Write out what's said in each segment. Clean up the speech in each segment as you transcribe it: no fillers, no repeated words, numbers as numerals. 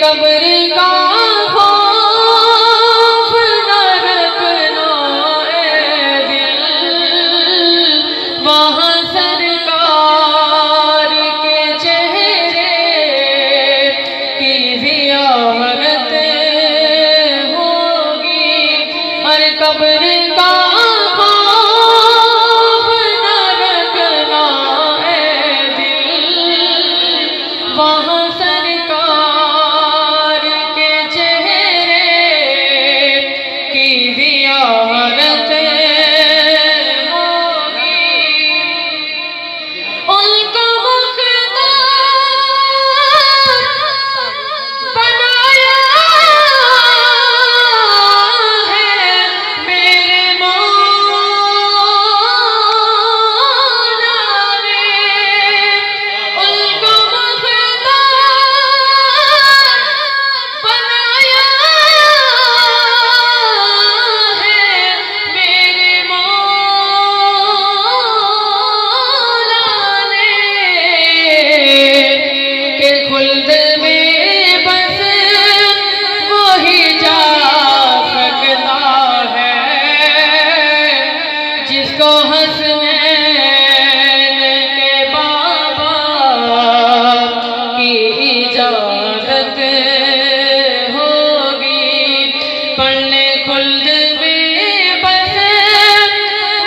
قبر کا خوف نہ رکھنا اے دل، وہاں سرکار کے چہرے کی زیارت ہوگی، اور قبر کا خوف نہ رکھنا اے دل، وہاں سرکار کے چہرے کی زیارت ہوگی۔ ان کو مختار بنایا ہے میرے مولا نے، ان کو بنایا ہے میرے مولا نے، کہ خلد میں بس وہی جا سکتا ہے جس کو حسنین کے بابا کی اجازت ہوگی۔ پڑھنے خلد میں بس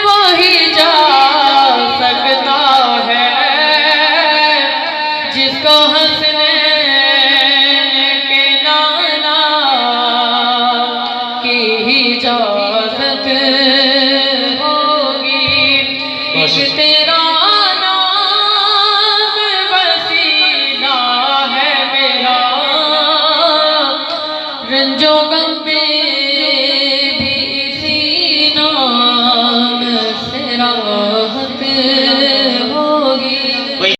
وہی جا سکتا ہے جس کو حسنین کے نانا کی اجازت ہوگی۔ عشق تیرا نام وسیلہ ہے میرا، رنج و غم